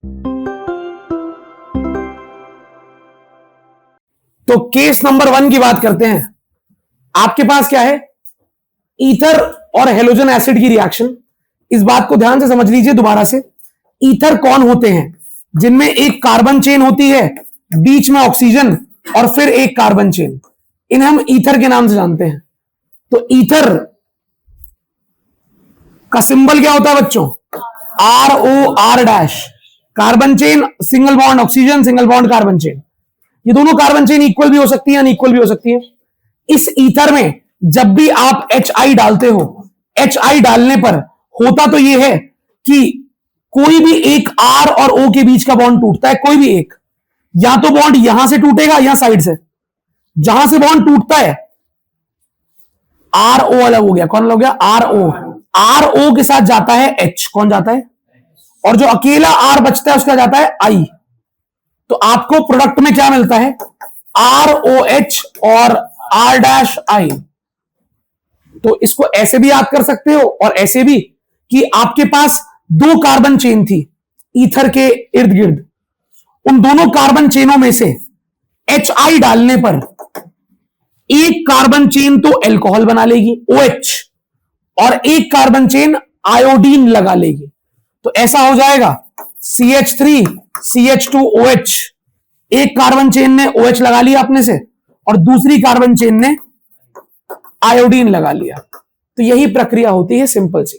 तो case number 1 की बात करते हैं। आपके पास क्या है, ईथर और हेलोजन एसिड की रिएक्शन। इस बात को ध्यान से समझ लीजिए दोबारा से। ईथर कौन होते हैं? जिनमें एक कार्बन चेन होती है, बीच में ऑक्सीजन और फिर एक कार्बन चेन, इन्हें हम ईथर के नाम से जानते हैं। तो ईथर का सिंबल क्या होता है बच्चों? ROR-। Carbon chain single bond oxygen, single bond carbon chain. ये दोनों कार्बन चेन इक्वल भी हो सकती है, अनइक्वल भी हो सकती है। इस ईथर में जब भी आप HI डालते हो, HI डालने पर होता तो ये है कि कोई भी एक R और O के बीच का बॉन्ड टूटता है। कोई भी एक, या तो बॉन्ड यहां से टूटेगा या साइड से। जहां से बॉन्ड टूटता है, RO अलग हो गया। कौन अलग हो गया? RO के साथ जाता है H। कौन जाता है? और जो अकेला R बचता है उसका जाता है I। तो आपको प्रोडक्ट में क्या मिलता है? ROH और R-I। तो इसको ऐसे भी याद कर सकते हो और ऐसे भी कि आपके पास 2 कार्बन चेन थी ईथर के इर्द गिर्द। उन दोनों कार्बन चेनों में से HI डालने पर एक कार्बन चेन तो अल्कोहल बना लेगी OH, और एक कार्बन चेन आयोडीन लगा लेगी। तो ऐसा हो जाएगा CH3 CH2OH। एक कार्बन चेन ने OH लगा लिया अपने से और दूसरी कार्बन चेन ने आयोडीन लगा लिया। तो यही प्रक्रिया होती है सिंपल सी।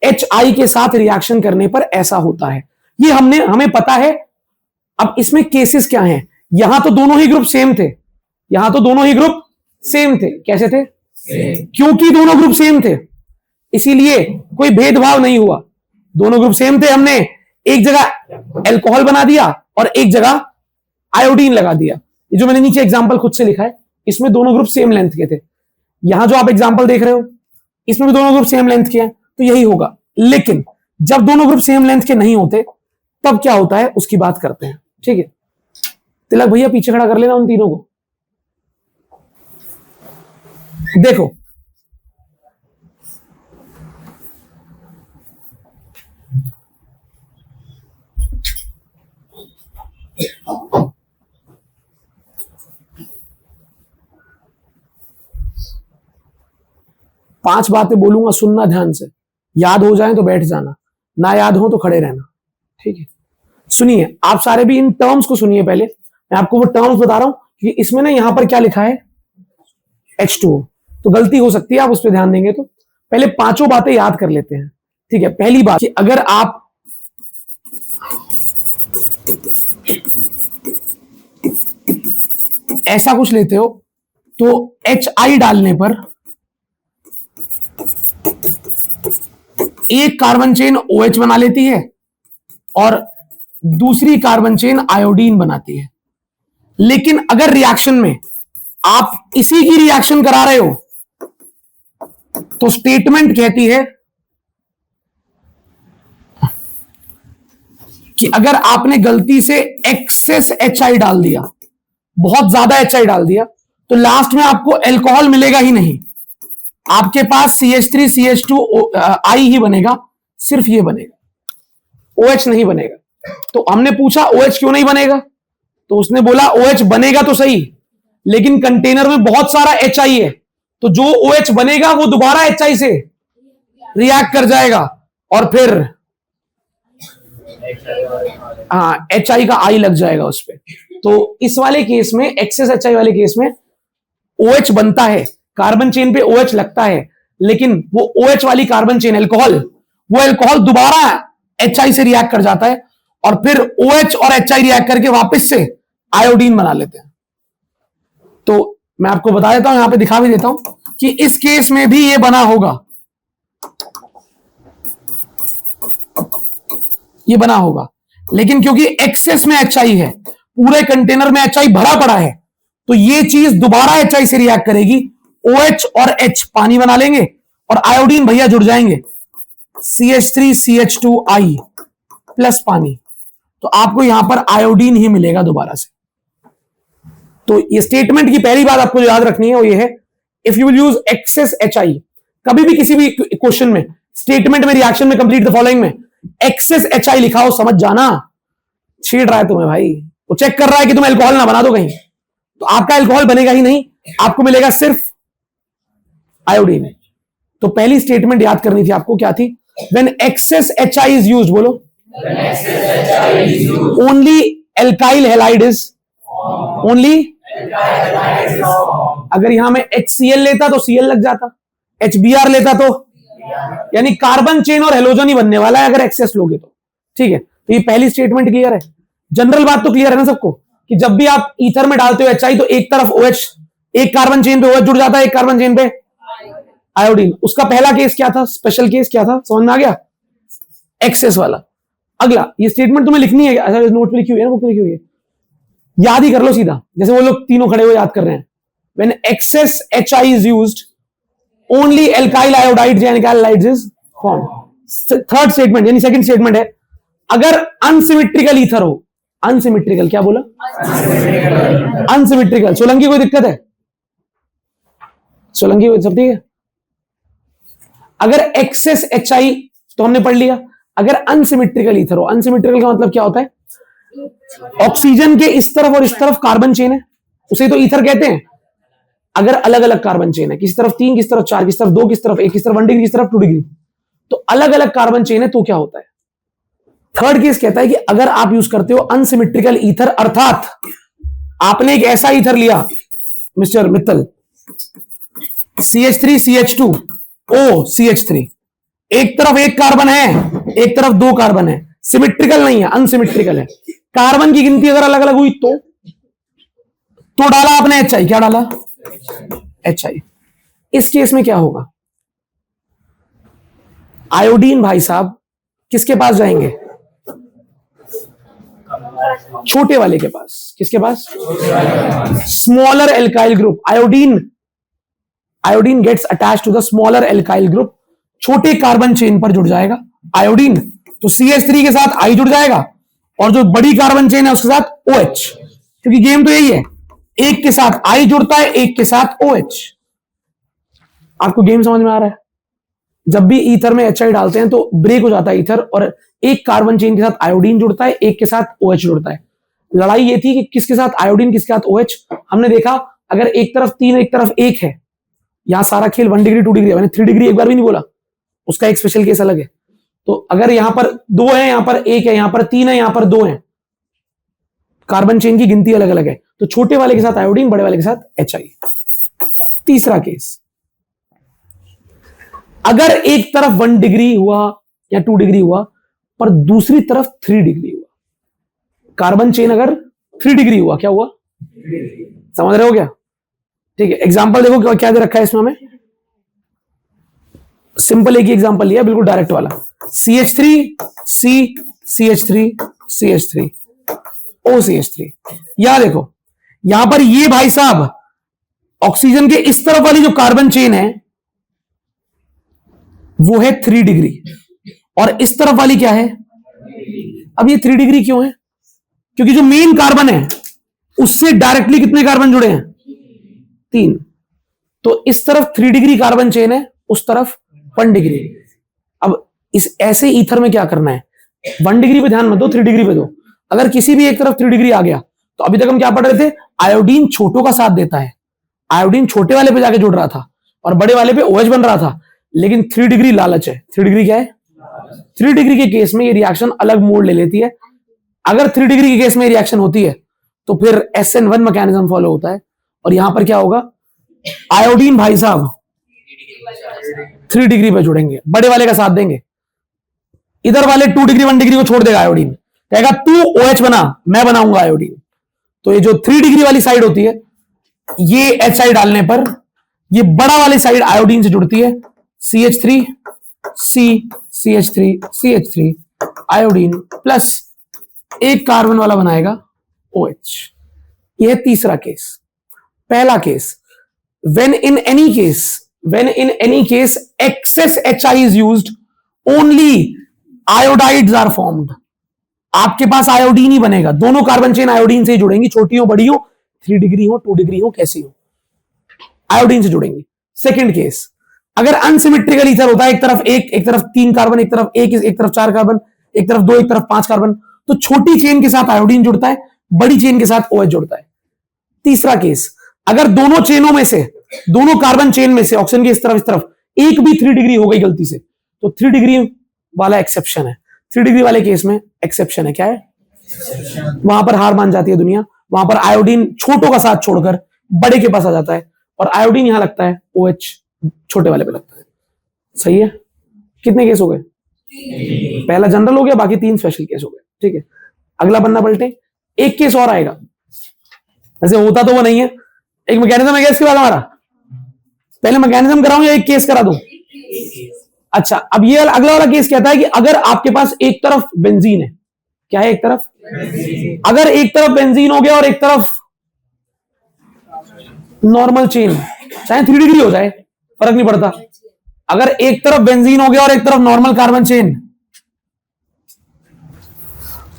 HI के साथ रिएक्शन करने पर ऐसा होता है। ये हमें पता है। अब इसमें केसेस क्या हैं? यहां तो दोनों ही ग्रुप सेम थे। यहां तो दोनों ही ग्रुप सेम थे। कैसे थे? क्योंकि दोनों ग्रुप सेम थे, इसीलिए कोई भेदभाव नहीं हुआ। दोनों ग्रुप सेम थे, हमने एक जगह अल्कोहल बना दिया और एक जगह आयोडीन लगा दिया। ये जो मैंने नीचे एग्जांपल खुद से लिखा है, इसमें दोनों ग्रुप सेम लेंथ के थे। यहां जो आप एग्जांपल देख रहे हो, इसमें भी दोनों ग्रुप सेम लेंथ के हैं, तो यही होगा। लेकिन जब दोनों ग्रुप सेम लेंथ के नहीं होते, तब क्या होता है उसकी बात करते हैं। ठीक है, तिलक भैया पीछे खड़ा कर लेना उन तीनों को। देखो, पांच बातें बोलूंगा, सुनना ध्यान से। याद हो जाए तो बैठ जाना, ना याद हो तो खड़े रहना। ठीक है, सुनिए आप सारे भी इन टर्म्स को सुनिए। पहले मैं आपको वो टर्म्स बता रहा हूं कि इसमें ना यहां पर क्या लिखा है, H2O, तो गलती हो सकती है, आप उस पर ध्यान देंगे। तो पहले पांचों बातें याद कर लेते हैं। ठीक है, पहली बात कि अगर आप ऐसा कुछ लेते हो तो HI डालने पर एक कार्बन चेन OH बना लेती है और दूसरी कार्बन चेन आयोडीन बनाती है। लेकिन अगर रिएक्शन में आप इसी की रिएक्शन करा रहे हो तो स्टेटमेंट कहती है कि अगर आपने गलती से एक्सेस HI डाल दिया, बहुत ज्यादा HI डाल दिया, तो लास्ट में आपको अल्कोहल मिलेगा ही नहीं। आपके पास CH3 CH2I ही बनेगा, सिर्फ ये बनेगा, OH नहीं बनेगा। तो हमने पूछा OH क्यों नहीं बनेगा, तो उसने बोला OH बनेगा तो सही, लेकिन कंटेनर में बहुत सारा HI है, तो जो OH बनेगा वो दोबारा HI से रिएक्ट कर जाएगा और फिर HI का I लग जाएगा उस पर। तो इस वाले केस में, एक्सेस HI वाले केस में OH बनता है, कार्बन चेन पे OH लगता है, लेकिन वो OH वाली कार्बन चेन अल्कोहल, वो अल्कोहल दोबारा HI से रिएक्ट कर जाता है और फिर OH और HI रिएक्ट करके वापस से आयोडीन बना लेते हैं। तो मैं आपको बता देता हूं, यहां पे दिखा भी देता हूं कि इस केस में भी ये बना होगा, ये बना होगा, लेकिन क्योंकि एक्सेस में HI है, पूरे कंटेनर में HI भरा पड़ा है, तो ये चीज दोबारा HI से रिएक्ट करेगी। OH और H पानी बना लेंगे और आयोडीन भैया जुड़ जाएंगे, CH3 CH2I प्लस पानी, तो आपको यहां पर आयोडीन ही मिलेगा दोबारा से। तो ये स्टेटमेंट की पहली बात आपको याद रखनी है, वो ये है, if you will use access HI, कभी भी किसी भी क्वेश्चन में स्टेटमेंट में, रिएक्शन में, कंप्लीट द फॉलोइंग में एक्सेस HI लिखा हो, समझ जाना छेड़ रहा है तुम्हें भाई, वो चेक कर रहा है कि तुम अल्कोहल ना बना दो कहीं, तो आपका अल्कोहल बनेगा ही नहीं, आपको मिलेगा सिर्फ आयोडीन। तो पहली स्टेटमेंट याद करनी थी आपको, क्या थी? When excess HI is used, बोलो, only alkyl halide is, only, अगर यहां में HCl लेता तो Cl लग जाता, HBr लेता तो, यानी कार्बन चेन और हेलोजन ही बनने वाला है अगर एक्सेस लोगे तो। ठीक है, तो ये पहली स्टेटमेंट क्लियर है। जनरल बात तो क्लियर है ना सबको, कि जब भी आप ईथर में डालते हो HI तो एक तरफ OH, एक कार्बन चेन पे OH जुड़ जाता है, एक कार्बन चेन पे आयोडीन। उसका पहला केस क्या था, स्पेशल केस क्या था, समझ में आ गया? एक्सेस वाला। अगला, ये स्टेटमेंट तुम्हें लिखनी है, अच्छा नोट पे लिखी हुई है, बुक में लिखी हुई है, याद ही कर लो सीधा, जैसे वो लोग तीनों खड़े हुए याद कर रहे हैं। When excess HI is used, only alkyl iodides and alkyl iodides is formed. Third statement यानी सेकंड स्टेटमेंट है, अगर अनसिमेट्रिकल ईथर हो, अनसिमेट्रिकल, क्या बोला? अनसिमेट्रिकल। सोलंकी कोई दिक्कत है? सोलंकी सब ठीक है? अगर एक्सेस HI तो हमने पढ़ लिया, अगर अनसिमेट्रिकल ईथर हो, अनसिमेट्रिकल का मतलब क्या होता है? ऑक्सीजन के इस तरफ और इस तरफ कार्बन चेन है, उसे तो ईथर कहते हैं। अगर अलग अलग कार्बन चेन है, किसी तरफ 3, किसी तरफ 4, किसी तरफ 2, किसी तरफ 1, किसी तरफ 1 डिग्री, किसी तरफ 2 डिग्री, तो अलग अलग कार्बन चेन है, तो क्या होता है? थर्ड केस कहता है कि अगर आप यूज करते हो अनसिमेट्रिकल ईथर, अर्थात आपने एक ऐसा ईथर लिया mister Mittal, CH3 CH2 O CH3, एक तरफ एक कार्बन है, एक तरफ 2 कार्बन है, सिमेट्रिकल नहीं है, अनसिमेट्रिकल है। कार्बन की गिनती अगर अलग अलग हुई तो डाला आपने HI, क्या डाला? HI। इस केस में क्या होगा? आयोडीन भाई साहब किसके पास जाएंगे? छोटे वाले के पास। किसके पास? Smaller alkyl group. Iodine gets attach to the smaller alkyl group, छोटे कार्बन चेन पर जुड़ जाएगा आयोडीन, तो CH3 के साथ I जुड़ जाएगा, और जो बड़ी कार्बन चेन है उसके साथ OH, क्योंकि गेम तो यही है, एक के साथ I जुड़ता है, एक के साथ OH। आपको गेम समझ में आ रहा है? जब भी ईथर में HI डालते हैं तो ब्रेक हो जाता है ईथर, और एक कार्बन चेन के साथ आयोडीन जुड़ता है, एक के साथ OH जुड़ता है। लड़ाई ये थी कि किसके साथ आयोडीन, किसके साथ OH। हमने देखा अगर एक तरफ 3, एक तरफ 1 है, यहां सारा खेल 1 डिग्री 2 डिग्री, मैंने 3 डिग्री एक बार भी नहीं बोला, उसका एक स्पेशल केस अलग है। तो अगर यहां पर 2 है, यहां पर 1 है, यहां पर 3 है, यहां पर 2 है, कार्बन चेन की गिनती अलग अलग है, तो छोटे वाले के साथ आयोडीन, बड़े वाले के साथ HI। तीसरा केस, अगर एक तरफ 1 डिग्री हुआ या 2 डिग्री हुआ, पर दूसरी तरफ 3 डिग्री हुआ, कार्बन चेन अगर 3 डिग्री हुआ, क्या हुआ? समझ रहे हो क्या? ठीक है, एग्जांपल देखो क्या दे रखा है इसमें हमें। सिंपल एक ही एग्जांपल लिया, बिल्कुल डायरेक्ट वाला, CH3 C CH3 CH3 OCH3। यहां देखो, यहां पर ये भाई साहब ऑक्सीजन के इस तरफ वाली जो कार्बन चेन है वो है 3 डिग्री, और इस तरफ वाली क्या है? अब ये 3 डिग्री क्यों है? क्योंकि जो मेन कार्बन है उससे डायरेक्टली कितने कार्बन जुड़े हैं? 3। तो इस तरफ 3 डिग्री कार्बन चेन है, उस तरफ 1 डिग्री। अब इस ऐसे ईथर में क्या करना है? 1 डिग्री पे ध्यान मत दो, 3 डिग्री पे दो। अगर किसी भी एक तरफ 3 डिग्री आ गया, तो अभी तक हम क्या पढ़ रहे थे? आयोडीन छोटों का साथ देता है, आयोडीन छोटे वाले पे जाके जुड़ रहा था और बड़े वाले पे OH बन रहा था, लेकिन 3 डिग्री लालच है। 3 डिग्री क्या है? 3 डिग्री के केस में ये रिएक्शन अलग मोड ले लेती है। अगर 3 डिग्री के केस में रिएक्शन होती है तो फिर SN1 मैकेनिज्म फॉलो होता है, और यहां पर क्या होगा? आयोडीन भाई साहब 3 डिग्री पे जुड़ेंगे, बड़े वाले का साथ देंगे, इधर वाले 2 डिग्री 1 डिग्री को छोड़ देगा आयोडीन, कहेगा तू OH बना, मैं बनाऊंगा आयोडीन। तो ये जो 3 डिग्री वाली साइड होती है, ये HI डालने पर ये बड़ा वाली साइड आयोडीन से जुड़ती है, CH3 C CH3 CH3 iodine plus एक कार्बन वाला बनाएगा OH। यह तीसरा केस। पहला case, when in any case excess HI is used, only iodides are formed। आपके पास आयोडीन ही बनेगा, दोनों कार्बन चेन आयोडीन से ही जुड़ेंगी, छोटी हो बड़ी हो, 3 डिग्री हो 2 डिग्री हो, कैसी हो, आयोडीन से जुड़ेंगी। सेकंड केस, अगर अनसिमेट्रिकल ईथर होता है, एक तरफ 1, एक तरफ 3 कार्बन, एक तरफ 1, एक तरफ 4 कार्बन, एक तरफ 2, एक तरफ 5 कार्बन, तो छोटी चेन के साथ आयोडीन जुड़ता है, बड़ी चेन के साथ OH जुड़ता है। तीसरा केस, अगर दोनों चेनों में से, दोनों कार्बन चेन में से ऑक्सीजन की इस तरफ एक भी 3 डिग्री हो गई गलती से, तो 3 डिग्री वाला एक्सेप्शन है। 3 डिग्री वाले केस में एक्सेप्शन है, क्या है? वहां पर हार मान जाती है दुनिया। वहां पर आयोडीन छोटों का साथ छोड़कर बड़े के पास आ जाता है, और आयोडीन यहां लगता है, OH छोटे वाले पे लगता है। सही है? कितने केस हो गए? पहला जनरल हो गया, बाकी 3 स्पेशल केस हो गए। ठीक है, अगला बनना पलटे, एक केस और आएगा, वैसे होता तो वो नहीं है। एक मैकेनिज्म है इसके बाद हमारा, पहले मैकेनिज्म कराऊं या एक केस करा दूं? अच्छा, अब ये अगला वाला केस कहता है कि अगर आपके पास एक तरफ बेंजीन है, क्या है एक तरफ? अगर एक तरफ बेंजीन हो गया और एक तरफ नॉर्मल चेन, चाहे 3 डिग्री हो जाए फर्क नहीं पड़ता। अगर एक तरफ बेंजीन हो गया और एक तरफ नॉर्मल कार्बन चेन,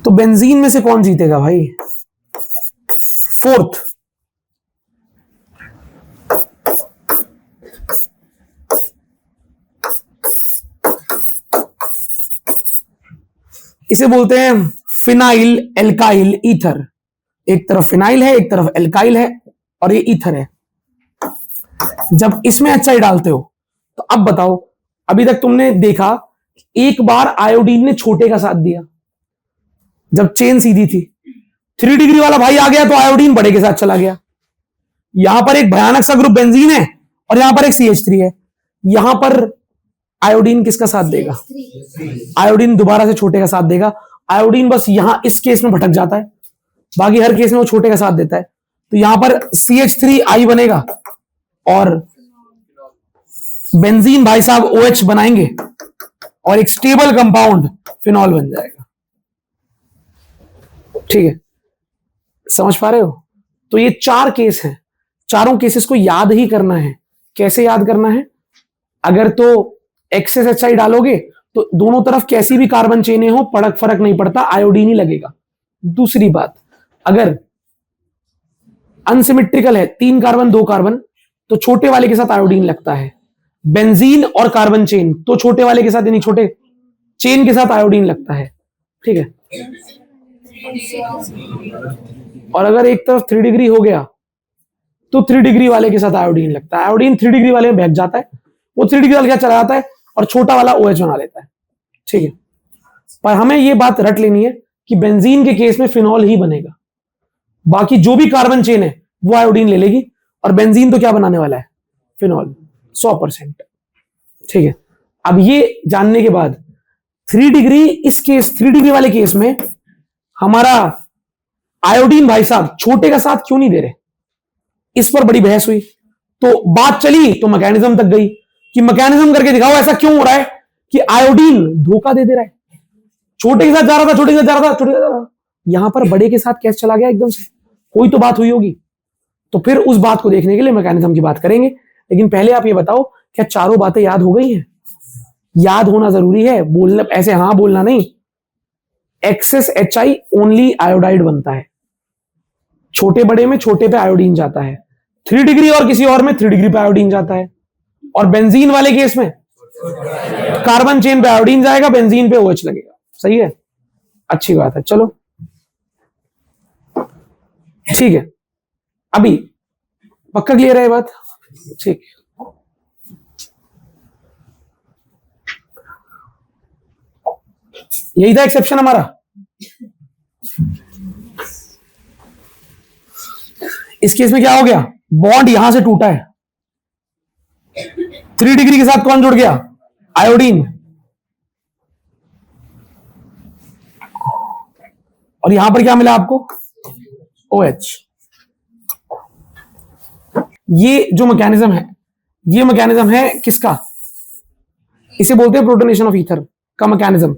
तो बेंजीन में से कौन जीतेगा भाई? फोर्थ, इसे बोलते हैं फिनाइल एल्काइल ईथर। एक तरफ फिनाइल है, एक तरफ एल्काइल है, और ये ईथर है। जब इसमें HI डालते हो, तो अब बताओ, अभी तक तुमने देखा एक बार आयोडीन ने छोटे का साथ दिया जब चेन सीधी थी, 3 डिग्री वाला भाई आ गया तो आयोडीन बड़े के साथ चला गया। यहां पर एक भयानक सा ग्रुप बेंजीन है और यहां पर एक CH3 है। यहां पर आयोडीन किसका साथ देगा? आयोडीन दोबारा से छोटे का साथ देगा। आयोडीन बस यहां इस केस में भटक जाता है, बाकी हर केस में वो छोटे का साथ देता है। तो यहां पर CH3I बनेगा और बेंजीन भाई साहब OH बनाएंगे और एक स्टेबल कंपाउंड फिनॉल बन जाएगा। ठीक है, समझ पा रहे हो? तो ये 4 केस हैं, चारों केसेस को याद ही करना है। कैसे याद करना है? अगर तो एक्सेस HI डालोगे तो दोनों तरफ कैसी भी कार्बन चेनें हो फर्क नहीं पड़ता, आयोडीन ही लगेगा। दूसरी बात, अगर अनसिमेट्रिकल है, 3 कार्बन 2 कार्बन, तो छोटे वाले के साथ आयोडीन लगता है। बेंजीन और कार्बन चेन, तो छोटे वाले के साथ यानी छोटे चेन के साथ आयोडीन लगता है। ठीक है, और अगर एक तरफ 3 डिग्री हो गया तो 3 डिग्री वाले के साथ आयोडीन लगता है। आयोडीन 3 डिग्री वाले में बहक जाता है, वो 3 डिग्री वाले क्या चला जाता है और छोटा वाला OH बना लेता है। ठीक है, पर हमें ये बात रट लेनी है कि बेंजीन के केस में फिनॉल ही बनेगा, बाकी जो भी कार्बन चेन है वो आयोडीन ले लेगी, और बेंजीन तो क्या बनाने वाला है? फिनॉल 100%। ठीक है, अब ये जानने के बाद 3 डिग्री, इस केस 3 डिग्री वाले केस में हमारा आयोडीन भाई साहब छोटे का साथ क्यों नहीं दे रहे, इस पर बड़ी बहस हुई। तो बात चली तो मैकेनिज्म तक गई कि मैकेनिज्म करके दिखाओ ऐसा क्यों हो रहा है कि आयोडीन धोखा दे रहा है। छोटे के साथ जा रहा था, छोटे के साथ जा रहा था, छोटे के साथ जा रहा था, यहां पर बड़े के साथ कैसे चला गया एकदम से? कोई तो बात हुई होगी। तो फिर उस बात को देखने के लिए मैकेनिज्म की बात करेंगे, लेकिन पहले आप ये बताओ, क्या चारों बातें याद हो गई हैं? याद होना जरूरी है, बोलना ऐसे हाँ बोलना नहीं। एक्सेस HI ओनली आयोडाइड बनता है, छोटे बड़े में छोटे पे आयोडीन जाता है, 3 डिग्री और किसी और में 3 डिग्री पे आयोडीन जाता है, और बेंजीन वाले केस में कार्बन चेन पे आयोडीन जाएगा, बेंजीन पे OH लगेगा। सही है, अच्छी बात है। चलो ठीक है, अभी पक्का क्लियर है ये बात? ठीक, यही था एक्सेप्शन हमारा। इस केस में क्या हो गया? बॉन्ड यहां से टूटा है, 3 डिग्री के साथ कौन जुड़ गया? आयोडीन, और यहां पर क्या मिला आपको? OH। ये जो मैकेनिज्म है, ये मैकेनिज्म है किसका? इसे बोलते हैं प्रोटोनेशन ऑफ ईथर का मैकेनिज्म।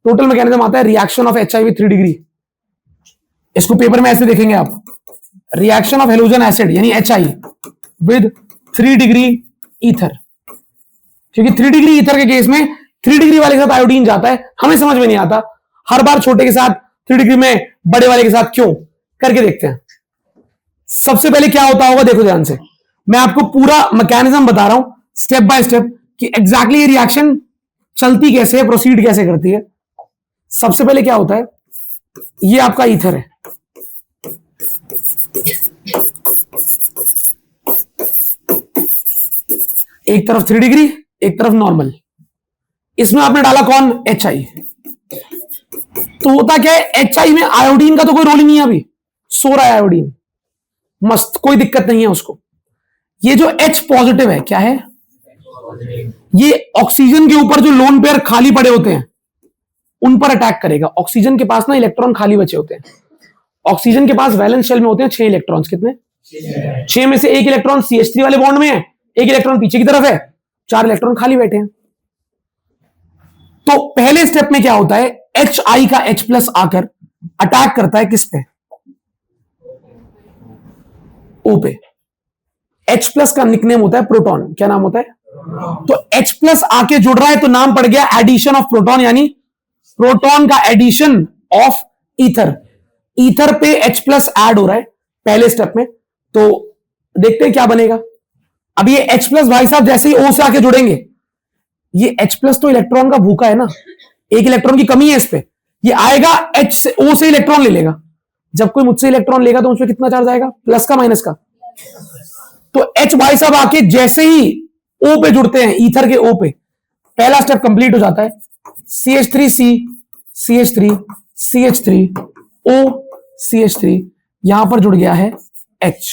टोटल मैकेनिज्म आता है reaction of HI with 3 degree. इसको पेपर में ऐसे देखेंगे आप, रिएक्शन ऑफ हेलोजन एसिड यानी HI विद 3 डिग्री ईथर, क्योंकि 3 डिग्री ईथर के केस में 3 डिग्री वाले के साथ आयोडीन जाता है। हमें समझ में नहीं आता हर बार छोटे के साथ 3 डिग्री में बड़े वाले के साथ क्यों, करके देखते हैं। सबसे पहले क्या होता होगा, देखो ध्यान से, मैं आपको पूरा मैकेनिज्म बता रहा हूं स्टेप बाय स्टेप कि एग्जैक्टली ये रिएक्शन चलती कैसे है, प्रोसीड कैसे करती है। सबसे पहले क्या होता है, ये आपका ईथर है, एक तरफ 3 डिग्री, एक तरफ नॉर्मल। इसमें आपने डाला कौन? HI। तो होता क्या है, HI में आयोडीन का तो कोई रोल ही नहीं है, अभी सो रहा है आयोडीन, मस्त, कोई दिक्कत नहीं है उसको। ये जो H पॉजिटिव है क्या है? ये ऑक्सीजन के ऊपर जो लोन पेयर खाली पड़े होते हैं उन पर अटैक करेगा। ऑक्सीजन के पास ना इलेक्ट्रॉन खाली बचे होते हैं। ऑक्सीजन के पास वैलेंस शेल में होते हैं 6 इलेक्ट्रॉन्स। कितने? 6 में से एक इलेक्ट्रॉन CH3 वाले बॉन्ड में है, एक इलेक्ट्रॉन पीछे की तरफ है, 4 इलेक्ट्रॉन खाली बैठे हैं। तो पहले स्टेप में क्या होता है, HI का H+ आकर अटैक करता है किस पे? O पे। H+ का निकनेम होता है प्रोटॉन। क्या नाम होता है? तो H+ आके जुड़ रहा है तो नाम पड़ गया एडिशन ऑफ प्रोटॉन, यानी प्रोटॉन का एडिशन ऑफ ईथर। ईथर पे H+ ऐड हो रहा है पहले स्टेप में। तो देखते हैं क्या बनेगा। अब ये H+ भाई साहब जैसे ही O से आके जुड़ेंगे, ये H+ तो इलेक्ट्रॉन का भूखा है ना, एक इलेक्ट्रॉन की कमी है इस पे, ये आएगा O से इलेक्ट्रॉन ले लेगा। जब कोई मुझसे इलेक्ट्रॉन लेगा तो उसमें कितना चार्ज आएगा? प्लस का माइनस का। तो H भाई साहब आके जैसे ही O पे जुड़ते हैं, ईथर के O पे, पहला स्टेप कंप्लीट हो जाता है। CH3C, CH3, CH3, O, CH3, यहां पर जुड़ गया है H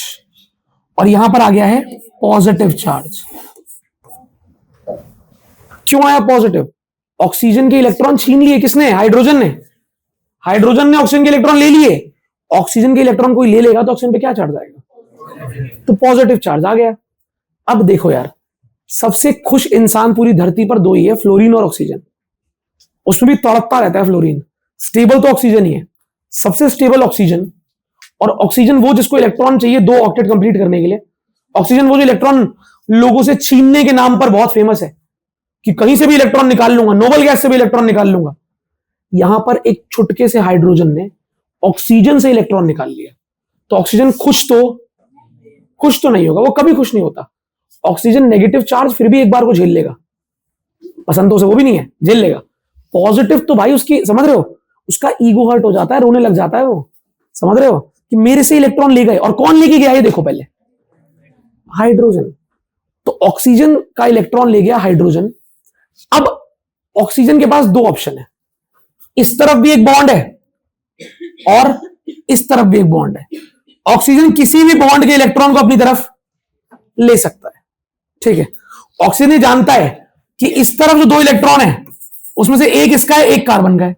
और यहां पर आ गया है पॉजिटिव चार्ज। क्यों आया पॉजिटिव? ऑक्सीजन के इलेक्ट्रॉन छीन लिए किसने? हाइड्रोजन ने। हाइड्रोजन ने ऑक्सीजन के इलेक्ट्रॉन ले लिए। ऑक्सीजन के इलेक्ट्रॉन कोई ले लेगा तो ऑक्सीजन पे क्या चार्ज आएगा? तो पॉजिटिव चार्ज आ गया। अब देखो यार, सबसे खुश इंसान पूरी धरती पर 2 ही है, फ्लोरीन और ऑक्सीजन। उसमें भी तड़पता रहता है फ्लोरीन। स्टेबल तो ऑक्सीजन ही है, सबसे स्टेबल ऑक्सीजन। और ऑक्सीजन वो जिसको इलेक्ट्रॉन चाहिए 2 ऑक्टेट कंप्लीट करने के लिए। ऑक्सीजन वो जो इलेक्ट्रॉन लोगों से छीनने के नाम पर बहुत फेमस है कि कहीं से भी इलेक्ट्रॉन निकाल लूंगा, नोबल गैस से भी इलेक्ट्रॉन निकाल लूंगा। यहां पर एक छुटके से हाइड्रोजन ने ऑक्सीजन से इलेक्ट्रॉन निकाल लिया। तो ऑक्सीजन खुश तो नहीं होगा, वो कभी खुश नहीं होता। ऑक्सीजन नेगेटिव चार्ज फिर भी एक बार को झेल लेगा, पसंद तो उसे वो भी नहीं है, झेल लेगा। पॉजिटिव तो भाई उसकी, समझ रहे हो, उसका ईगो हर्ट हो जाता है, रोने लग जाता है वो। समझ रहे हो कि मेरे से इलेक्ट्रॉन ले गए। और कौन लेके गया ये देखो पहले, हाइड्रोजन। तो ऑक्सीजन का इलेक्ट्रॉन ले गया हाइड्रोजन। अब ऑक्सीजन के पास 2 ऑप्शन है, इस तरफ भी एक बॉन्ड है और इस तरफ भी एक बॉन्ड है। ऑक्सीजन किसी भी बॉन्ड के इलेक्ट्रॉन को अपनी तरफ ले सकता है, ठीक है। ऑक्सीजन जानता है कि इस तरफ जो 2 इलेक्ट्रॉन है उसमें से एक इसका है, एक कार्बन का है।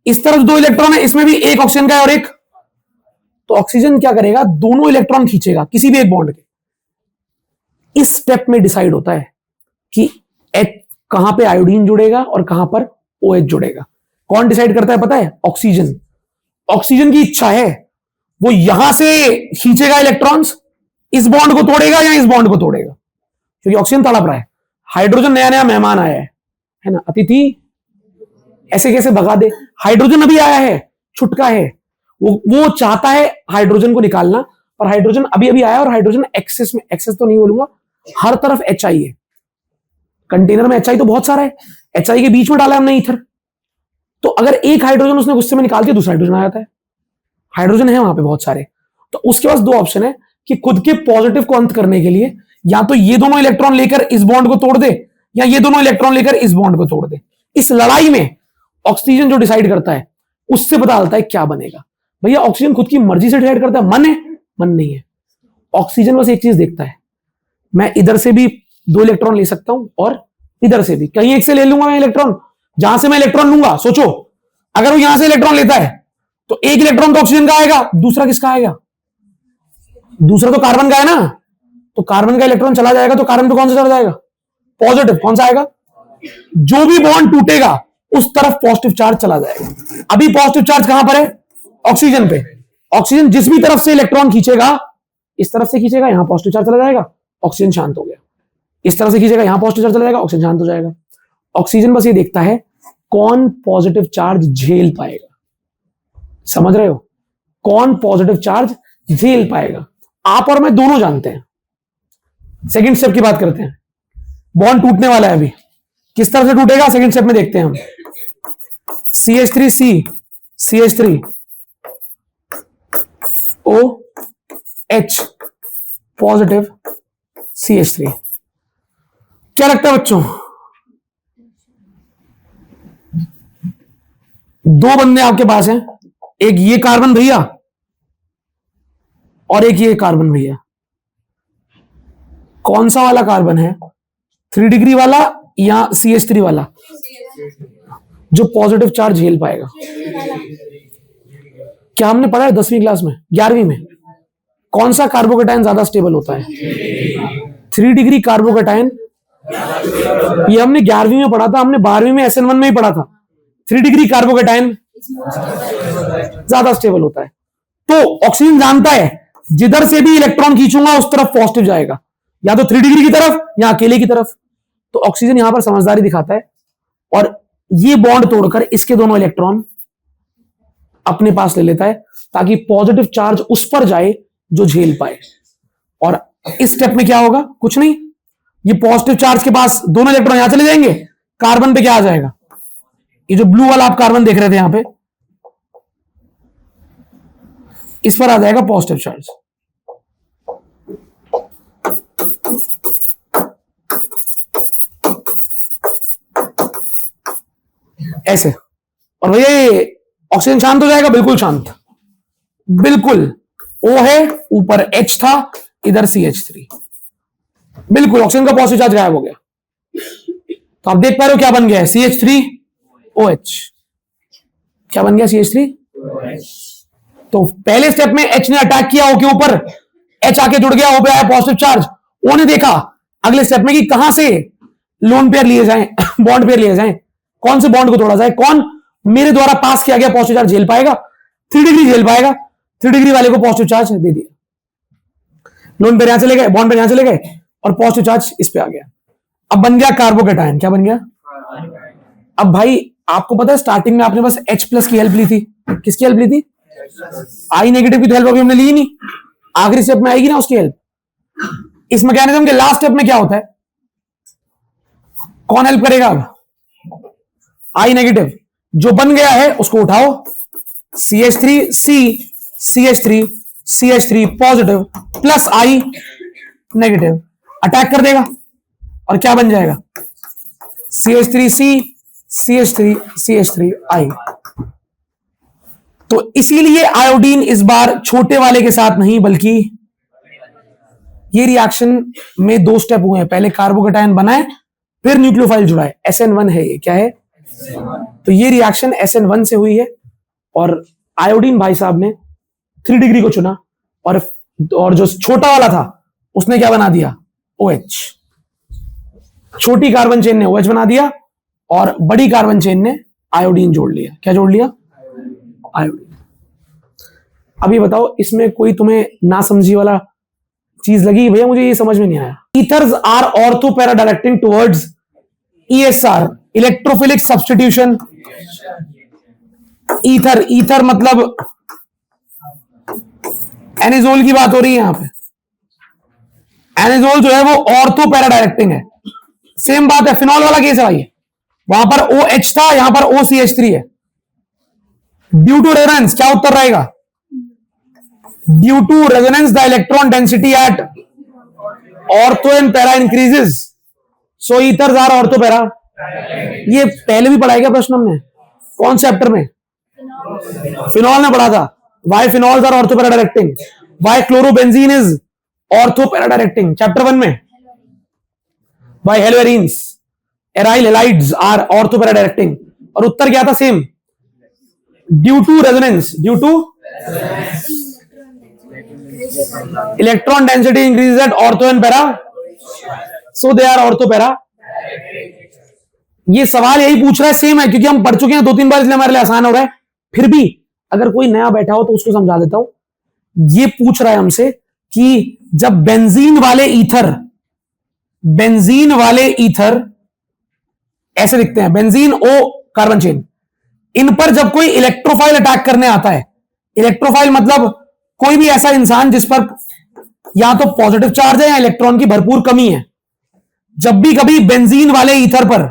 इस तरफ 2 इलेक्ट्रॉन है, इसमें भी एक ऑक्सीजन का है और एक। तो ऑक्सीजन क्या करेगा, दोनों इलेक्ट्रॉन खींचेगा किसी भी एक बॉन्ड के। इस स्टेप में डिसाइड होता है कि कहां पे आयोडीन जुड़ेगा और कहां पर OH जुड़ेगा। कौन डिसाइड करता है पता है? ऑक्सीजन। ऑक्सीजन की इच्छा है, वो यहां से खींचेगा इलेक्ट्रॉन्स, इस बॉन्ड को तोड़ेगा या इस बॉन्ड को तोड़ेगा, क्योंकि ऑक्सीजन तड़प रहा है। हाइड्रोजन नया नया मेहमान आया है ना, अतिथि ऐसे कैसे भगा दे। हाइड्रोजन अभी आया है, छुटका है, वो चाहता है हाइड्रोजन को निकालना, पर हाइड्रोजन अभी अभी आया और हाइड्रोजन एक्सेस में, एक्सेस तो नहीं बोलूंगा, हर तरफ HI है। कंटेनर में HI तो बहुत सारा है, HI के बीच में डाला हमने ईथर। तो अगर एक हाइड्रोजन उसने गुस्से में निकाल दिया, दूसरा हाइड्रोजन आ जाता है। हाइड्रोजन है वहां पे बहुत सारे। तो उसके पास 2 ऑप्शन है कि खुद के पॉजिटिव को अंत करने के लिए या तो ये दोनों इलेक्ट्रॉन लेकर इस बॉन्ड को तोड़ दे, या ये दोनों इलेक्ट्रॉन लेकर इस बॉन्ड को तोड़ दे। इस लड़ाई में ऑक्सीजन जो डिसाइड करता है उससे पता चलता है क्या बनेगा। भैया ऑक्सीजन खुद की मर्जी से डिसाइड करता है, मन है, मन नहीं है। ऑक्सीजन बस एक चीज देखता है, मैं इधर से भी 2 इलेक्ट्रॉन ले सकता हूं और इधर से भी, कहीं एक से ले लूंगा मैं इलेक्ट्रॉन। जहां से मैं इलेक्ट्रॉन लूंगा, सोचो अगर वो यहां से इलेक्ट्रॉन लेता है तो एक इलेक्ट्रॉन तो ऑक्सीजन का आएगा, दूसरा किसका आएगा? दूसरा तो कार्बन का है ना। तो कार्बन का इलेक्ट्रॉन चला जाएगा तो कार्बन पे कौन सा चला जाएगा? पॉजिटिव। कौन सा आएगा? जो भी बॉन्ड टूटेगा उस तरफ पॉजिटिव चार्ज चला जाएगा। अभी पॉजिटिव चार्ज कहां पर है? ऑक्सीजन पे। ऑक्सीजन जिस भी तरफ से इलेक्ट्रॉन खींचेगा, इस तरफ से खींचेगा, यहां पॉजिटिव चार्ज चला जाएगा, ऑक्सीजन शांत हो गया। इस तरह से खींचेगा, यहां पॉजिटिव चार्ज चला जाएगा, ऑक्सीजन शांत हो जाएगा। ऑक्सीजन बस ये देखता है कौन पॉजिटिव चार्ज झेल पाएगा। समझ रहे हो? कौन पॉजिटिव चार्ज झेल पाएगा। आप और मैं दोनों जानते हैं। सेकंड स्टेप की बात करते हैं। बॉन्ड टूटने वाला है अभी, किस तरह से टूटेगा सेकंड स्टेप में देखते हैं हम। CH3C, CH3, O H positive CH3। क्या लगता है बच्चों? दो बंदे आपके पास हैं, एक ये कार्बन भैया और एक ये कार्बन भैया। कौन सा वाला कार्बन है, 3 डिग्री वाला या CH3 वाला जो पॉजिटिव चार्ज झेल पाएगा? क्या हमने पढ़ा है 10वीं क्लास में, 11वीं में? कौन सा कार्बोकेटाइन ज्यादा स्टेबल होता है? 3 डिग्री कार्बोकेटाइन। ये हमने 11वीं में पढ़ा था, हमने 12वीं में SN1 में ही पढ़ा था। 3 डिग्री कार्बोकेटाइन ज्यादा स्टेबल होता है। तो ऑक्सीजन जानता है जिधर से भी इलेक्ट्रॉन खींचूंगा उस तरफ पॉजिटिव जाएगा, या तो 3 डिग्री की तरफ या अकेले की तरफ। तो ऑक्सीजन यहां पर समझदारी दिखाता है और ये बॉन्ड तोड़कर इसके दोनों इलेक्ट्रॉन अपने पास ले लेता है ताकि पॉजिटिव चार्ज उस पर जाए जो झेल पाए। और इस स्टेप में क्या होगा? कुछ नहीं, ये पॉजिटिव चार्ज के पास दोनों इलेक्ट्रॉन यहां चले जाएंगे, कार्बन पे क्या आ जाएगा? ये जो ब्लू वाला आप कार्बन देख रहे थे यहां पे, इस पर आ जाएगा पॉजिटिव चार्ज। ऐसे। और भैया ये ऑक्सीजन शांत हो जाएगा, बिल्कुल शांत, बिल्कुल। O है, ऊपर H था, इधर CH3, बिल्कुल ऑक्सीजन का पॉजिटिव चार्ज गायब हो गया। तो आप देख पा रहे हो क्या बन गया है? CH3OH। क्या बन गया? CH3OH। तो पहले स्टेप में H ने अटैक किया O के ऊपर, H आके जुड़ गया, O पे आया पॉजिटिव चार्ज। O ने देखा अगले स्टेप में कि कहां से लोन पेयर लिए जाएं, बॉन्ड पेयर लिए जाएं, कौन से बॉन्ड को तोड़ा जाए, कौन मेरे द्वारा पास किया गया पॉजिटिव चार्ज झेल पाएगा। 3 डिग्री झेल पाएगा, 3 डिग्री वाले को पॉजिटिव चार्ज दे दिया, लोन पेयर यहां चले गए, बॉन्ड पेयर यहां चले गए और पॉजिटिव चार्ज इस पे आ गया। अब बन गया कार्बोकेटाइन। क्या बन गया? अब भाई आपको पता है स्टार्टिंग में आपने बस H+ की हेल्प ली थी। किसकी हेल्प ली थी? I नेगेटिव की तो हेल्प अभी हमने ली नहीं, आखिरी स्टेप में आएगी ना उसकी हेल्प। इस मैकेनिज्म के लास्ट स्टेप में क्या होता है? कौन हेल्प करेगा? अब I नेगेटिव जो बन गया है उसको उठाओ, CH3 positive plus I negative attack कर देगा और क्या बन जाएगा? CH3I। तो इसीलिए आयोडीन इस बार छोटे वाले के साथ नहीं, बल्कि ये रिएक्शन में 2 स्टेप हुए हैं। पहले कार्बोकेटाइन बनाए, फिर न्यूक्लियोफाइल जुड़ाए। SN1 है ये, क्या है? तो ये रिएक्शन SN1 से हुई है और आयोडीन भाई साहब ने 3 डिग्री को चुना और जो छोटा वाला था उसने क्या बना दिया? OH। छोटी कार्बन चेन ने OH बना दिया और बड़ी कार्बन चेन ने आयोडीन जोड़ लिया। क्या जोड़ लिया? आयोडीन। अभी बताओ इसमें कोई तुम्हें ना समझी वाला चीज लगी? भैया मुझे ये समझ में नहीं आया। Ethers are ortho para directing towards ESR, electrophilic substitution. Ether मतलब एनिजोल की बात हो रही है यहां पे। एनिजोल जो है वो ऑर्थो पैरा डायरेक्टिंग है। सेम बात है, फिनॉल वाला केस है भाई, वहां पर OH था, यहां पर OCH3 है। ड्यू टू रेजोनेंस क्या उत्तर रहेगा? Due to resonance the electron density at ortho and para increases, so ethers are ortho para. ये पहले भी पढ़ाया गया प्रश्न हमने, कौन चैप्टर में? फिनॉल ने पढ़ा था। Why phenols are ortho para directing, why chlorobenzene is ortho para directing, chapter 1 में। Why haloarenes aryl halides are ortho para directing, और उत्तर क्या था? Same, due to resonance, due to electron density increases at ortho and para, so they are ortho para. ये सवाल यही पूछ रहा है, सेम है, क्योंकि हम पढ़ चुके हैं 2-3 बार, इसलिए हमारे लिए आसान हो रहा है। फिर भी अगर कोई नया बैठा हो तो उसको समझा देता हूं। ये पूछ रहा है हमसे कि जब बेंजीन वाले ईथर ऐसे दिखते हैं, बेंजीन O कार्बन चेन, इन पर जब कोई इलेक्ट्रोफाइल अटैक करने आता है, इलेक्ट्रोफाइल मतलब कोई भी ऐसा इंसान जिस पर या तो पॉजिटिव चार्ज है या इलेक्ट्रॉन की भरपूर कमी है, जब भी कभी बेंजीन वाले ईथर पर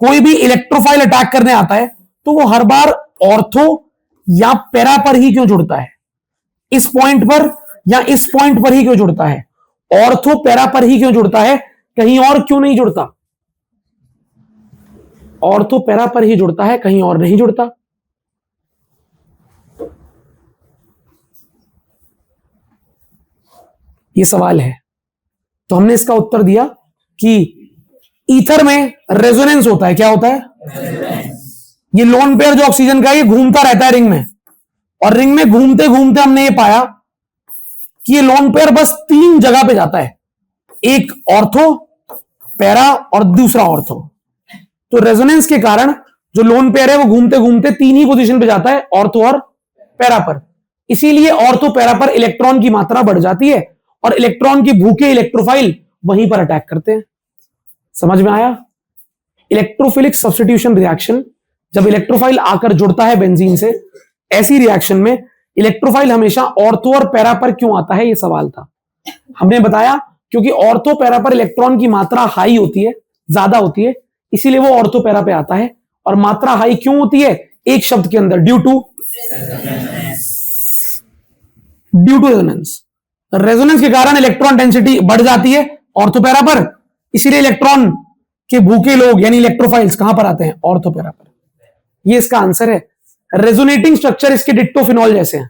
कोई भी इलेक्ट्रोफाइल अटैक करने आता है तो वो हर बार ऑर्थो या पैरा पर ही क्यों जुड़ता है? इस पॉइंट पर या इस पॉइंट पर ही क्यों जुड़ता है? ऑर्थो पैरा पर ही क्यों जुड़ता है, कहीं और क्यों नहीं जुड़ता? ऑर्थो पैरा पर ही जुड़ता है, कहीं और नहीं जुड़ता। ये सवाल है। तो हमने इसका उत्तर दिया कि ईथर में रेजोनेंस होता है। क्या होता है? ये लोन पेयर जो ऑक्सीजन का, ये घूमता रहता है रिंग में, और रिंग में घूमते घूमते हमने ये पाया कि ये लोन पेयर बस 3 जगह पे जाता है, एक ऑर्थो पैरा और दूसरा ऑर्थो। तो रेजोनेंस के कारण जो लोन पेयर है वो घूमते घूमते 3 ही पोजीशन पे जाता है, ऑर्थो और पैरा पर। इसीलिए ऑर्थो पैरा पर इलेक्ट्रॉन की मात्रा बढ़ जाती है और इलेक्ट्रॉन के भूखे इलेक्ट्रोफाइल वहीं पर अटैक करते हैं। समझ में आया? इलेक्ट्रोफिलिक सब्स्टिट्यूशन रिएक्शन, जब इलेक्ट्रोफाइल आकर जुड़ता है बेंजीन से, ऐसी रिएक्शन में इलेक्ट्रोफाइल हमेशा ऑर्थो और पैरा पर क्यों आता है, यह सवाल था। हमने बताया क्योंकि ऑर्थो पैरा पर इलेक्ट्रॉन की मात्रा हाई होती है, ज्यादा होती है, इसीलिए वो ऑर्थो पैरा पे आता है। और मात्रा हाई क्यों होती है? एक शब्द के अंदर, ड्यू टू रेजोनेंस। रेजोनेंस के कारण इलेक्ट्रॉन डेंसिटी बढ़ जाती है ऑर्थो पैरा पर, इसीलिए इलेक्ट्रॉन के भूखे लोग यानी इलेक्ट्रोफाइल्स कहां पर आते हैं? ऑर्थो पैरा पर। ये इसका आंसर है। रेजोनेटिंग स्ट्रक्चर इसके डिट्टो फिनॉल जैसे हैं।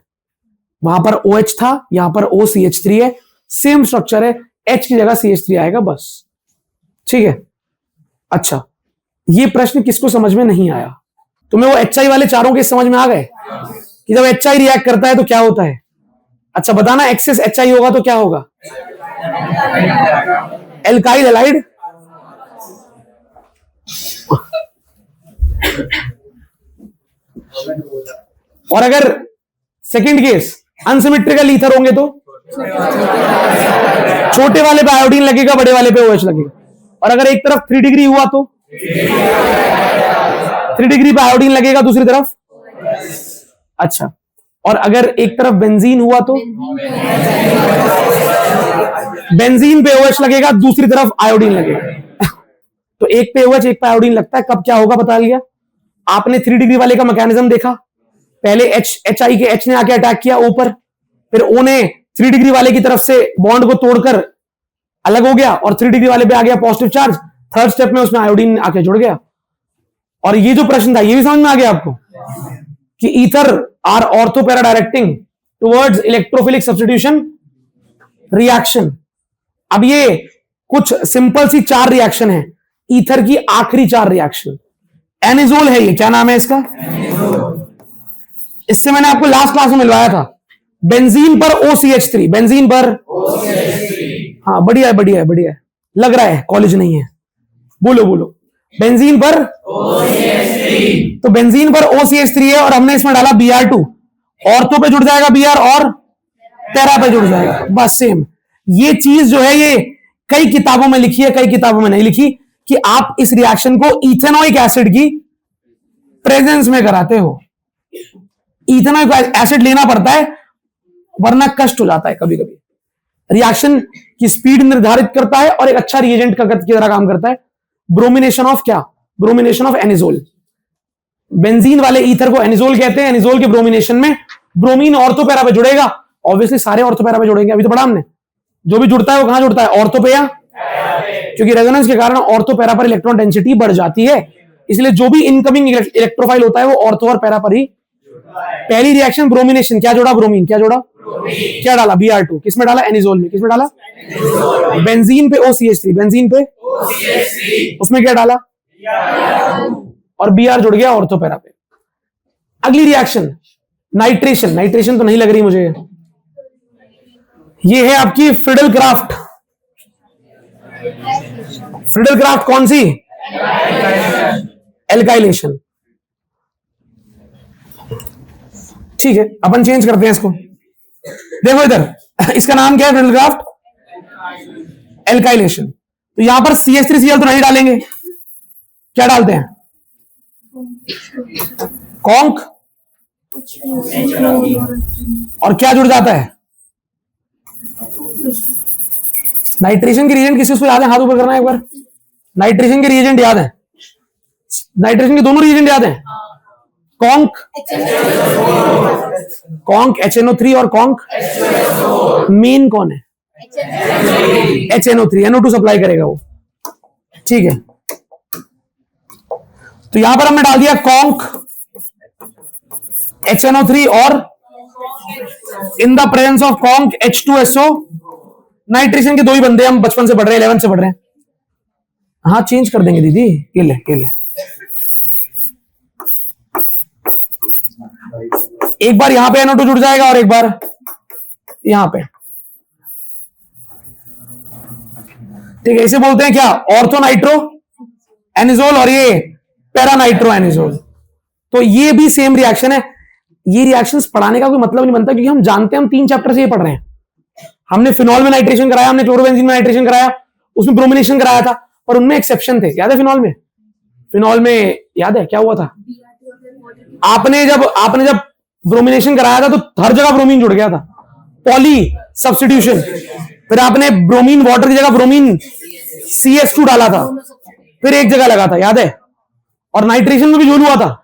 वहां पर OH था, यहां पर OCH3 है, सेम स्ट्रक्चर है, H की जगह CH3 आएगा बस। ठीक है। अच्छा, ये प्रश्न किसको समझ में नहीं आया? तुम्हें वो HI वाले चारों के समझ में आ गए कि जब HI रिएक्ट करता है तो क्या होता है? अच्छा बताना, एक्सेस HI होगा तो क्या होगा? Alkyl halide. और अगर सेकंड केस अनसिमेट्रिकल ईथर होंगे तो छोटे वाले पे आयोडीन लगेगा, बड़े वाले पे OH लगेगा। और अगर एक तरफ 3 डिग्री हुआ तो 3 डिग्री पे आयोडीन लगेगा, दूसरी तरफ। अच्छा, और अगर एक तरफ बेंजीन हुआ तो बेंजीन पे OH लगेगा, दूसरी तरफ आयोडीन लगेगा। तो एक पे OH एक पे आयोडीन लगता है, कब क्या होगा बता लिया। आपने 3 डिग्री वाले का मैकेनिज्म देखा, पहले HI के H ने आके अटैक किया ऊपर, फिर O ने 3 डिग्री वाले की तरफ से बॉन्ड को तोड़कर अलग हो गया और 3 डिग्री वाले पे आ गया पॉजिटिव चार्ज। थर्ड स्टेप में उसमें आयोडीन आके जुड़ गया। और ये जो प्रश्न था ये भी समझ में आ गया आपको कि ether are ortho para directing towards electrophilic substitution reaction. अब ये कुछ सिंपल सी 4 रिएक्शन है, ईथर की आखिरी 4 रिएक्शन। एनिजोल है ये, क्या नाम है इसका? इससे मैंने आपको लास्ट क्लास में मिलवाया था। बेंजीन पर OCH3, बेंजीन पर हाँ बढ़िया है, बढ़िया है, बढ़िया है। लग रहा है कॉलेज नहीं है। बोलो बोलो, बेंजीन पर OCH3। तो बेंजीन पर OCH3 है और हमने इसमें डाला Br2। ऑर्थो पे जुड़ जाएगा Br और पैरा पे जुड़ जाएगा, बस सेम। ये चीज जो है ये कई किताबों में लिखी है, कई किताबों में नहीं लिखी, कि आप इस रिएक्शन को इथेनॉइक एसिड की प्रेजेंस में कराते हो। इथेनॉइक एसिड लेना पड़ता है वरना कष्ट हो जाता है कभी कभी। रिएक्शन की स्पीड निर्धारित करता है और एक अच्छा रिएजेंट का की तरह काम करता है। ब्रोमिनेशन ऑफ क्या? Bromination of anisole. बेंजीन वाले ईथर को एनिजोल कहते हैं। एनिजोल के ब्रोमिनेशन में ब्रोमीन ऑर्थो पैरा पे जुड़ेगा, ऑब्वियसली सारे ऑर्थो पैरा पे जुड़ेंगे। अभी तो पढ़ा हमने, जो भी जुड़ता है वो कहां जुड़ता है? ऑर्थो पे या, क्योंकि रेजोनेंस के कारण ऑर्थो पैरा पर इलेक्ट्रॉन डेंसिटी बढ़ जाती है, इसलिए जो भी इनकमिंग इलेक्ट्रोफाइल होता है वो ऑर्थो और पैरा पर ही। पहली रिएक्शन ब्रोमिनेशन, क्या जोड़ा? ब्रोमीन। क्या जोड़ा? क्या डाला? Br2। किसमें डाला? एनिजोल में। किसमें डाला? बेंजीन पे OCH3, बेंजीन पे उसमें क्या डाला? और Br जुड़ गया ऑर्थो पैरा पे। अगली रिएक्शन नाइट्रेशन। नाइट्रेशन तो नहीं लग रही मुझे। ये है आपकी फ्रिडल क्राफ्ट। फ्रिडल क्राफ्ट कौन सी? एल्काइलेशन। ठीक है, अपन चेंज करते हैं इसको। देखो इधर, इसका नाम क्या है? Friedel Crafts alkylation. तो यहां पर CH3Cl तो नहीं डालेंगे, क्या डालते हैं? कॉन्क। और क्या जुड़ जाता है? नाइट्रेशन के रिएजेंट किसी उसको याद है? हाथ ऊपर करना है एक बार। नाइट्रेशन के रिएजेंट याद है? नाइट्रेशन के दोनों रिएजेंट याद है? कॉन्क कॉन्क HNO3 और कॉन्क मेन कौन है? HNO3, NO2 सप्लाई करेगा वो, ठीक है। तो यहां पर हमने डाल दिया कॉन्क HNO3 और in the presence of conc H2SO। Nitration के दो ही बंदे हम बचपन से पढ़ रहे हैं, 11th से पढ़ रहे हैं। हाँ चेंज कर देंगे दीदी, ये ले एक बार यहां पे NO2 जुड़ जाएगा और एक बार यहां पे, ठीक है। इसे बोलते हैं क्या? ऑर्थो नाइट्रो एनिजोल और ये पैरा नाइट्रो एनिजोल। तो ये भी सेम रिएक्शन है। ये रिएक्शंस पढ़ाने का कोई मतलब नहीं बनता, क्योंकि हम जानते हैं, हम 3 चैप्टर से ये पढ़ रहे हैं। हमने फिनॉल में नाइट्रेशन कराया, हमने क्लोरोबेंजीन में नाइट्रेशन कराया, उसमें ब्रोमिनेशन कराया था, पर उनमें एक्सेप्शन थे। याद है फिनॉल में याद है क्या हुआ था? आपने जब ब्रोमिनेशन कराया था तो हर जगह ब्रोमीन जुड़ गया था, पॉली सब्स्टिट्यूशन। फिर आपने ब्रोमीन वाटर की जगह ब्रोमीन CS2 डाला था, फिर एक जगह लगा था, याद है? और नाइट्रेशन में भी झोल हुआ था,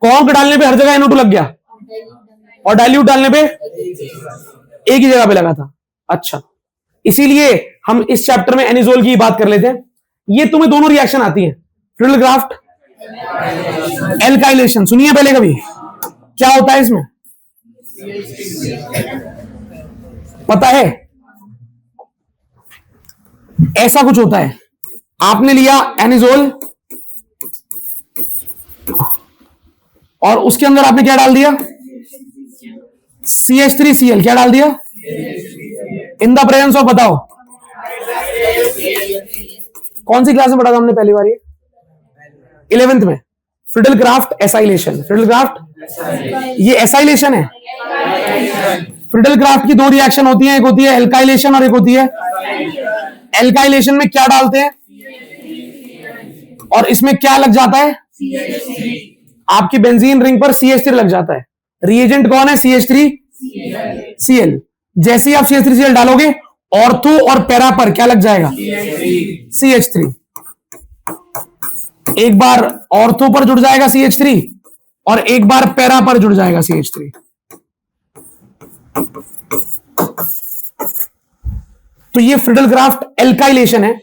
कॉन्क डालने पे हर जगह NO2 लग गया और डाइल्यूट डालने पे एक ही जगह पे लगा था। अच्छा, इसीलिए हम इस चैप्टर में एनिजोल की बात कर लेते हैं। ये तुम्हें दोनों रिएक्शन आती है, फ्रिडल क्राफ्ट एल्काइलेशन। सुनिए पहले कभी, क्या होता है इसमें पता है? ऐसा कुछ होता है, आपने लिया एनिजोल और उसके अंदर आपने क्या डाल दिया? CH3Cl। क्या डाल दिया? इन द प्रेजेंस ऑफ, बताओ कौन सी क्लास में पढ़ा था हमने पहली बार? ये 11th में, Friedel Crafts acylation. Friedel Crafts ये एसाइलेशन है। फ्रिडल क्राफ्ट की 2 रिएक्शन होती हैं, एक होती है एल्काइलेशन और एक होती है। एल्काइलेशन में क्या डालते हैं और इसमें क्या लग जाता है? आपकी बेंजीन रिंग पर CH3 लग जाता है। रिएजेंट कौन है? CH3Cl। जैसे ही आप CH3Cl डालोगे, ऑर्थो और पैरा पर क्या लग जाएगा? CH3। एक बार ऑर्थो पर जुड़ जाएगा CH3 और एक बार पैरा पर जुड़ जाएगा CH3। तो ये फ्रिडल क्राफ्ट एल्काइलेशन है।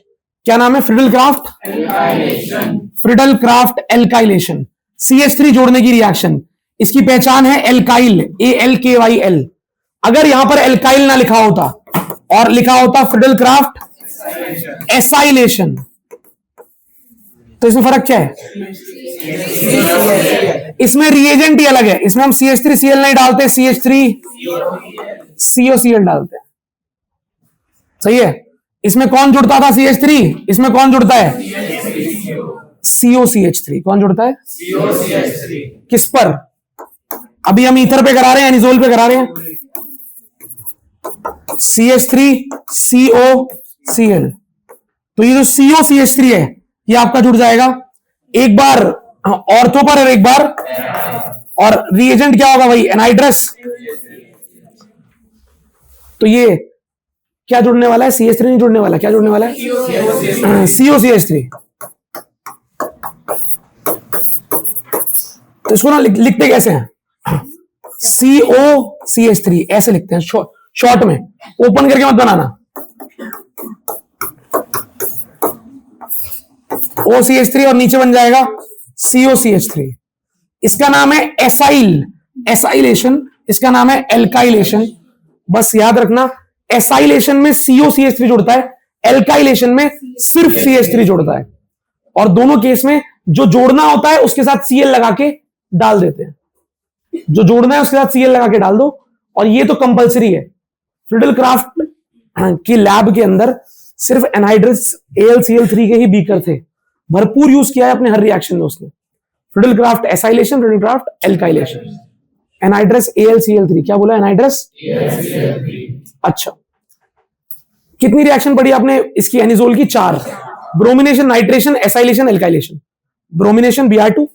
क्या नाम है? Friedel Crafts alkylation. Friedel Crafts alkylation, CH3 जोड़ने की रिएक्शन। इसकी पहचान है एल्काइल, ALKYL। अगर यहां पर एल्काइल ना लिखा होता और लिखा होता फ्रिडल क्राफ्ट एसाइलेशन, तो इसमें फर्क क्या है? इसमें रिएजेंट ही अलग है। इसमें हम CH3Cl नहीं डालते, CH3COCl डालते हैं। सही है? इसमें कौन जुड़ता था? CH3। इसमें कौन जुड़ता है? COCH3। कौन जुड़ता है? COCH3। किस पर? अभी हम ईथर पे करा रहे हैं, एनिजोल पे करा रहे हैं। CH3COCl। तो ये जो COCH3 है, ये आपका जुड़ जाएगा एक बार ऑर्थो पर और एक बार, और रिएजेंट क्या होगा भाई? एनाइड्रस। तो ये क्या जुड़ने वाला है? CH3 नहीं जुड़ने वाला। क्या जुड़ने वाला है? COCH3। तो इसको ना लिखते कैसे हैं? COCH3 ऐसे लिखते हैं शॉर्ट में, ओपन करके मत बनाना। OCH3 और नीचे बन जाएगा COCH3। इसका नाम है एसाइलेशन, इसका नाम है एल्काइलेशन। बस याद रखना, एसाइलेशन में COCH3 जुड़ता है, एल्काइलेशन में सिर्फ CH3 जुड़ता है। और दोनों केस में जो जोड़ना होता है उसके साथ Cl लगा के डाल देते हैं। जो जोड़ना है उसके साथ Cl लगा के डाल दो। और ये तो कंपलसरी है। फ्रिडल क्राफ्ट की लैब के अंदर सिर्फ एनहाइड्रस AlCl3 के ही बीकर थे, भरपूर यूज किया है अपने हर रिएक्शन में उसने। Friedel Crafts acylation, Friedel Crafts alkylation. Anhydrous AlCl3। क्या बोला? Anhydrous AlCl3। अच्छा, कितनी रिएक्शन पढ़ी आपने इसकी एनिजोल की? 4। Bromination, nitration, acylation, alkylation. Bromination Br2,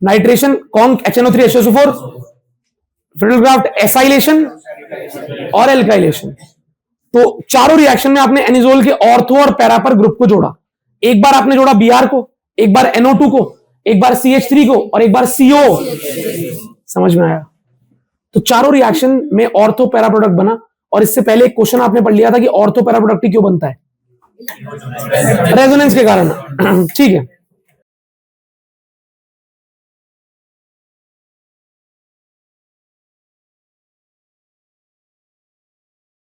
nitration conc HNO3 HSO4, Friedel Crafts acylation और एल्काइलेशन। तो चारों रिएक्शन में आपने एनिजोल के ऑर्थो और पैरा पर ग्रुप को जोड़ा। एक बार आपने जोड़ा Br को, एक बार NO2 को, एक बार CH3 को और एक बार CO। समझ में आया? तो चारों रिएक्शन में ऑर्थो पैरा प्रोडक्ट बना। और इससे पहले एक क्वेश्चन आपने पढ़ लिया था कि ऑर्थो पैरा प्रोडक्ट क्यों बनता है? रेजोनेंस के कारण। ठीक है,